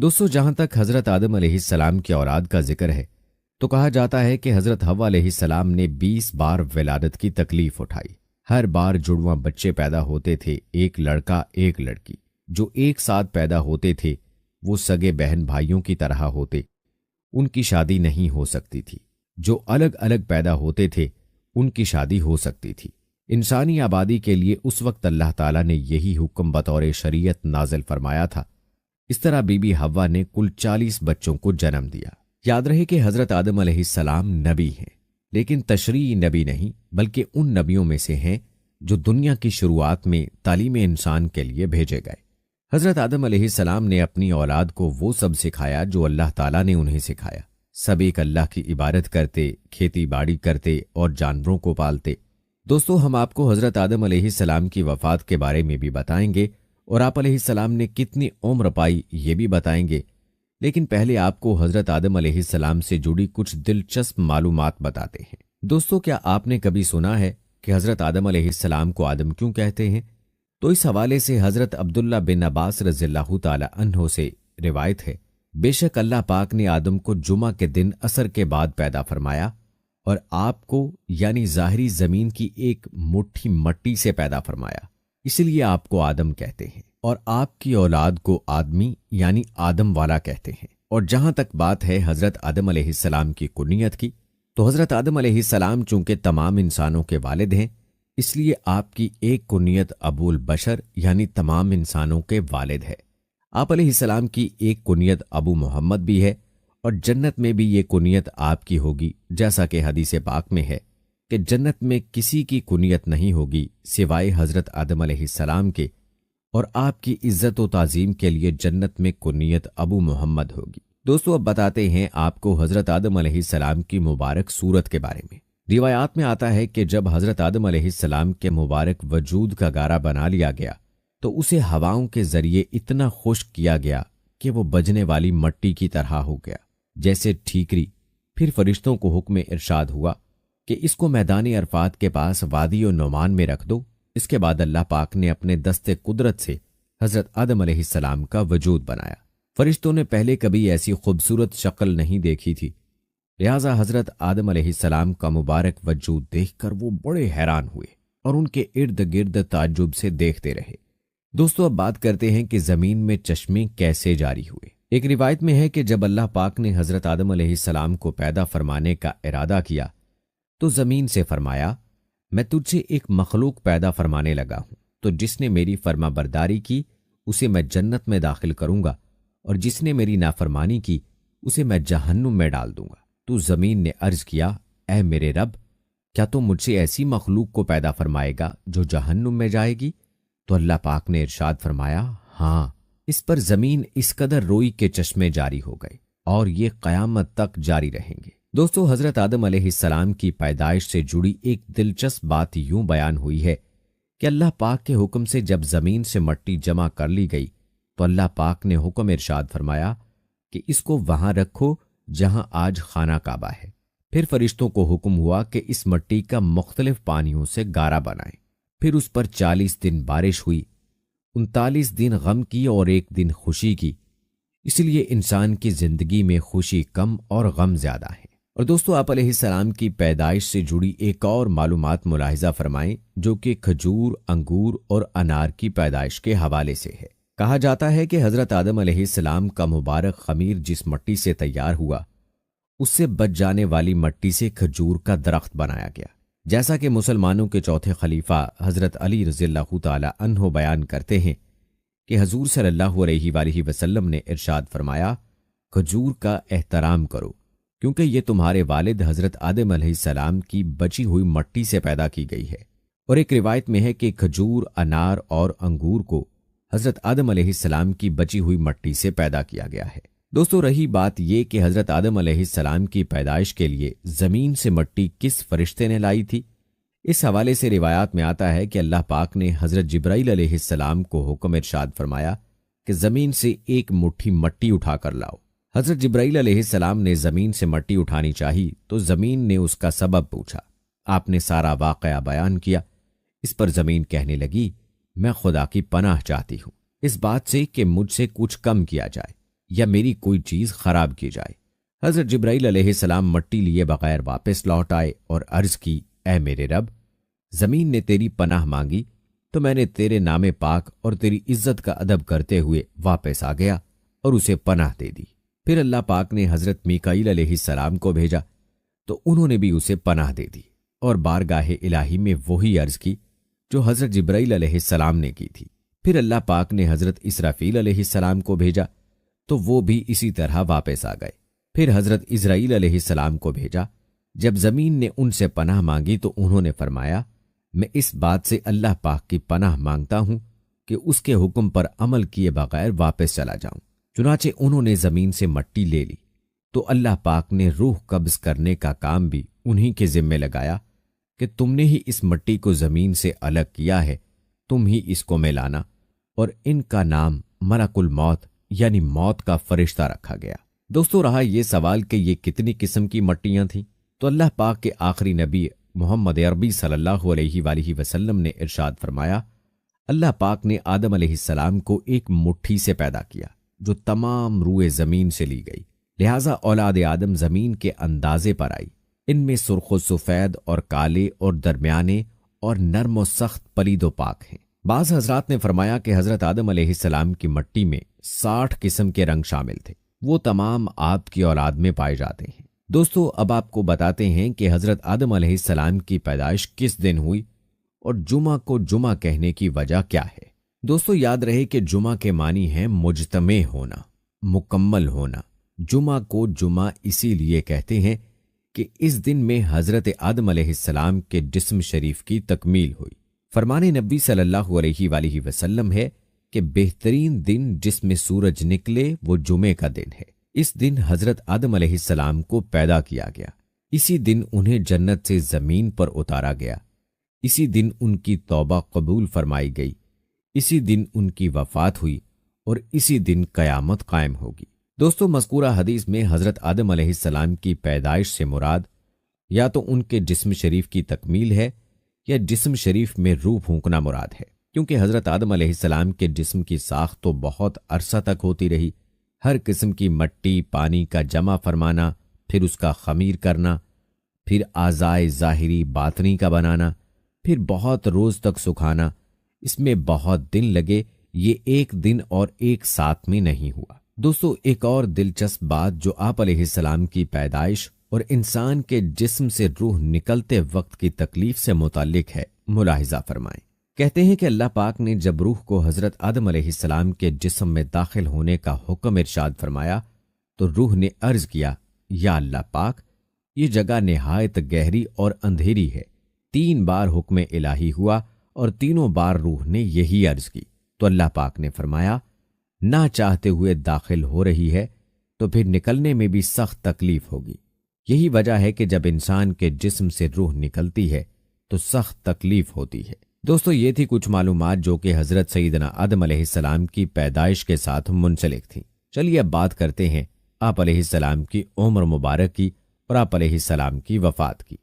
دوستو، جہاں تک حضرت آدم علیہ السلام کی اولاد کا ذکر ہے تو کہا جاتا ہے کہ حضرت حوا علیہ السلام نے 20 بار ولادت کی تکلیف اٹھائی۔ ہر بار جڑواں بچے پیدا ہوتے تھے، ایک لڑکا ایک لڑکی۔ جو ایک ساتھ پیدا ہوتے تھے وہ سگے بہن بھائیوں کی طرح ہوتے، ان کی شادی نہیں ہو سکتی تھی۔ جو الگ الگ پیدا ہوتے تھے ان کی شادی ہو سکتی تھی۔ انسانی آبادی کے لیے اس وقت اللہ تعالیٰ نے یہی حکم بطور شریعت نازل فرمایا تھا۔ اس طرح بی بی حوا نے کل 40 بچوں کو جنم دیا۔ یاد رہے کہ حضرت آدم علیہ السلام نبی ہیں، لیکن تشریعی نبی نہیں، بلکہ ان نبیوں میں سے ہیں جو دنیا کی شروعات میں تعلیم انسان کے لیے بھیجے گئے۔ حضرت آدم علیہ السلام نے اپنی اولاد کو وہ سب سکھایا جو اللہ تعالیٰ نے انہیں سکھایا۔ سب ایک اللہ کی عبادت کرتے، کھیتی باڑی کرتے اور جانوروں کو پالتے۔ دوستو، ہم آپ کو حضرت آدم علیہ السلام کی وفات کے بارے میں بھی بتائیں گے اور آپ علیہ السلام نے کتنی عمر پائی یہ بھی بتائیں گے، لیکن پہلے آپ کو حضرت آدم علیہ السلام سے جڑی کچھ دلچسپ معلومات بتاتے ہیں۔ دوستو، کیا آپ نے کبھی سنا ہے کہ حضرت آدم علیہ السلام کو آدم کیوں کہتے ہیں؟ تو اس حوالے سے حضرت عبداللہ بن عباس رضی اللہ تعالی عنہ سے روایت ہے، بے شک اللہ پاک نے آدم کو جمعہ کے دن عصر کے بعد پیدا فرمایا اور آپ کو یعنی ظاہری زمین کی ایک مٹھی مٹی سے پیدا فرمایا، اس لیے آپ کو آدم کہتے ہیں، اور آپ کی اولاد کو آدمی یعنی آدم والا کہتے ہیں۔ اور جہاں تک بات ہے حضرت آدم علیہ السلام کی کنیت کی، تو حضرت آدم علیہ السلام چونکہ تمام انسانوں کے والد ہیں، اس لیے آپ کی ایک کنیت ابو البشر یعنی تمام انسانوں کے والد ہے۔ آپ علیہ السلام کی ایک کنیت ابو محمد بھی ہے، اور جنت میں بھی یہ کنیت آپ کی ہوگی، جیسا کہ حدیث پاک میں ہے کہ جنت میں کسی کی کنیت نہیں ہوگی سوائے حضرت آدم علیہ السلام کے، اور آپ کی عزت و تعظیم کے لیے جنت میں کنیت ابو محمد ہوگی۔ دوستو، اب بتاتے ہیں آپ کو حضرت آدم علیہ السلام کی مبارک صورت کے بارے میں۔ روایات میں آتا ہے کہ جب حضرت آدم علیہ السلام کے مبارک وجود کا گارا بنا لیا گیا تو اسے ہواؤں کے ذریعے اتنا خشک کیا گیا کہ وہ بجنے والی مٹی کی طرح ہو گیا جیسے ٹھیکری۔ پھر فرشتوں کو حکم ارشاد ہوا کہ اس کو میدان عرفات کے پاس وادی نعمان میں رکھ دو۔ اس کے بعد اللہ پاک نے اپنے دست قدرت سے حضرت آدم علیہ السلام کا وجود بنایا۔ فرشتوں نے پہلے کبھی ایسی خوبصورت شکل نہیں دیکھی تھی، لہٰذا حضرت آدم علیہ السلام کا مبارک وجود دیکھ کر وہ بڑے حیران ہوئے اور ان کے ارد گرد تعجب سے دیکھتے رہے۔ دوستو، اب بات کرتے ہیں کہ زمین میں چشمے کیسے جاری ہوئے۔ ایک روایت میں ہے کہ جب اللہ پاک نے حضرت آدم علیہ السلام کو پیدا فرمانے کا ارادہ کیا تو زمین سے فرمایا، میں تجھ سے ایک مخلوق پیدا فرمانے لگا ہوں، تو جس نے میری فرما برداری کی اسے میں جنت میں داخل کروں گا، اور جس نے میری نافرمانی کی اسے میں جہنم میں ڈال دوں گا۔ تو زمین نے عرض کیا، اے میرے رب، کیا تو مجھ سے ایسی مخلوق کو پیدا فرمائے گا جو جہنم میں جائے گی؟ تو اللہ پاک نے ارشاد فرمایا، ہاں۔ اس پر زمین اس قدر روئی کے چشمے جاری ہو گئے اور یہ قیامت تک جاری رہیں گے۔ دوستو، حضرت آدم علیہ السلام کی پیدائش سے جڑی ایک دلچسپ بات یوں بیان ہوئی ہے کہ اللہ پاک کے حکم سے جب زمین سے مٹی جمع کر لی گئی تو اللہ پاک نے حکم ارشاد فرمایا کہ اس کو وہاں رکھو جہاں آج خانہ کعبہ ہے۔ پھر فرشتوں کو حکم ہوا کہ اس مٹی کا مختلف پانیوں سے گارا بنائیں۔ پھر اس پر 40 دن بارش ہوئی، 39 دن غم کی اور 1 دن خوشی کی، اس لیے انسان کی زندگی میں خوشی کم اور غم زیادہ ہے۔ اور دوستو، آپ علیہ السلام کی پیدائش سے جڑی ایک اور معلومات ملاحظہ فرمائیں جو کہ کھجور، انگور اور انار کی پیدائش کے حوالے سے ہے۔ کہا جاتا ہے کہ حضرت آدم علیہ السلام کا مبارک خمیر جس مٹی سے تیار ہوا اس سے بچ جانے والی مٹی سے کھجور کا درخت بنایا گیا، جیسا کہ مسلمانوں کے چوتھے خلیفہ حضرت علی رضی اللہ تعالی عنہ بیان کرتے ہیں کہ حضور صلی اللہ علیہ وآلہ وسلم نے ارشاد فرمایا، کھجور کا احترام کرو کیونکہ یہ تمہارے والد حضرت آدم علیہ السلام کی بچی ہوئی مٹی سے پیدا کی گئی ہے۔ اور ایک روایت میں ہے کہ کھجور، انار اور انگور کو حضرت آدم علیہ السلام کی بچی ہوئی مٹی سے پیدا کیا گیا ہے۔ دوستو، رہی بات یہ کہ حضرت آدم علیہ السلام کی پیدائش کے لیے زمین سے مٹی کس فرشتے نے لائی تھی، اس حوالے سے روایات میں آتا ہے کہ اللہ پاک نے حضرت جبرائیل علیہ السلام کو حکم ارشاد فرمایا کہ زمین سے ایک مٹھی مٹی اٹھا کر لاؤ۔ حضرت جبرائیل علیہ السلام نے زمین سے مٹی اٹھانی چاہی تو زمین نے اس کا سبب پوچھا۔ آپ نے سارا واقعہ بیان کیا۔ اس پر زمین کہنے لگی، میں خدا کی پناہ چاہتی ہوں اس بات سے کہ مجھ سے کچھ کم کیا جائے، یا میری کوئی چیز خراب کی جائے۔ حضرت جبرائیل علیہ السلام مٹی لیے بغیر واپس لوٹ آئے اور عرض کی، اے میرے رب، زمین نے تیری پناہ مانگی تو میں نے تیرے نام پاک اور تیری عزت کا ادب کرتے ہوئے واپس آ گیا اور اسے پناہ دے دی۔ پھر اللہ پاک نے حضرت میکائیل علیہ السلام کو بھیجا تو انہوں نے بھی اسے پناہ دے دی اور بارگاہ الہی میں وہی عرض کی جو حضرت جبرائیل علیہ السلام نے کی تھی۔ پھر اللہ پاک نے حضرت اسرافیل علیہ السلام کو بھیجا تو وہ بھی اسی طرح واپس آ گئے۔ پھر حضرت اسرائیل علیہ السلام کو بھیجا۔ جب زمین نے ان سے پناہ مانگی تو انہوں نے فرمایا، میں اس بات سے اللہ پاک کی پناہ مانگتا ہوں کہ اس کے حکم پر عمل کیے بغیر واپس چلا جاؤں۔ چنانچہ انہوں نے زمین سے مٹی لے لی تو اللہ پاک نے روح قبض کرنے کا کام بھی انہی کے ذمے لگایا کہ تم نے ہی اس مٹی کو زمین سے الگ کیا ہے، تم ہی اس کو ملانا، اور ان کا نام ملک الموت یعنی موت کا فرشتہ رکھا گیا۔ دوستو، رہا یہ سوال کہ یہ کتنی قسم کی مٹیاں تھیں، تو اللہ پاک کے آخری نبی محمد عربی صلی اللہ علیہ وآلہ وسلم نے ارشاد فرمایا، اللہ پاک نے آدم علیہ السلام کو ایک مٹھی سے پیدا کیا جو تمام روئے زمین سے لی گئی، لہٰذا اولاد آدم زمین کے اندازے پر آئی۔ ان میں سرخ و سفید اور کالے اور درمیانے اور نرم و سخت پلید و پاک ہیں۔ بعض حضرات نے فرمایا کہ حضرت آدم علیہ السلام کی مٹی میں 60 قسم کے رنگ شامل تھے، وہ تمام آپ کی اولاد میں پائے جاتے ہیں۔ دوستو، اب آپ کو بتاتے ہیں کہ حضرت آدم علیہ السلام کی پیدائش کس دن ہوئی اور جمعہ کو جمعہ کہنے کی وجہ کیا ہے۔ دوستو، یاد رہے کہ جمعہ کے معنی ہے مجتمع ہونا، مکمل ہونا۔ جمعہ کو جمعہ اسی لیے کہتے ہیں کہ اس دن میں حضرت آدم علیہ السلام کے جسم شریف کی تکمیل ہوئی۔ فرمان نبی صلی اللہ علیہ وآلہ وسلم ہے کہ بہترین دن جس میں سورج نکلے وہ جمعے کا دن ہے۔ اس دن حضرت آدم علیہ السلام کو پیدا کیا گیا، اسی دن انہیں جنت سے زمین پر اتارا گیا، اسی دن ان کی توبہ قبول فرمائی گئی، اسی دن ان کی وفات ہوئی اور اسی دن قیامت قائم ہوگی۔ دوستو، مذکورہ حدیث میں حضرت آدم علیہ السلام کی پیدائش سے مراد یا تو ان کے جسم شریف کی تکمیل ہے یا جسم شریف میں روح پھونکنا مراد ہے، کیونکہ حضرت آدم علیہ السلام کے جسم کی ساخت تو بہت عرصہ تک ہوتی رہی۔ ہر قسم کی مٹی پانی کا جمع فرمانا، پھر اس کا خمیر کرنا، پھر اعضائے ظاہری باطنی کا بنانا، پھر بہت روز تک سکھانا، اس میں بہت دن لگے، یہ ایک دن اور ایک ساتھ میں نہیں ہوا۔ دوستو، ایک اور دلچسپ بات جو آپ علیہ السلام کی پیدائش اور انسان کے جسم سے روح نکلتے وقت کی تکلیف سے متعلق ہے، ملاحظہ فرمائیں۔ کہتے ہیں کہ اللہ پاک نے جب روح کو حضرت آدم علیہ السلام کے جسم میں داخل ہونے کا حکم ارشاد فرمایا تو روح نے عرض کیا، یا اللہ پاک، یہ جگہ نہایت گہری اور اندھیری ہے۔ 3 بار حکم الہی ہوا اور تینوں بار روح نے یہی عرض کی تو اللہ پاک نے فرمایا، نہ چاہتے ہوئے داخل ہو رہی ہے تو پھر نکلنے میں بھی سخت تکلیف ہوگی۔ یہی وجہ ہے کہ جب انسان کے جسم سے روح نکلتی ہے تو سخت تکلیف ہوتی ہے۔ دوستو، یہ تھی کچھ معلومات جو کہ حضرت سیدنا آدم علیہ السلام کی پیدائش کے ساتھ منسلک تھیں۔ چلیے اب بات کرتے ہیں آپ علیہ السلام کی عمر مبارک کی اور آپ علیہ السلام کی وفات کی۔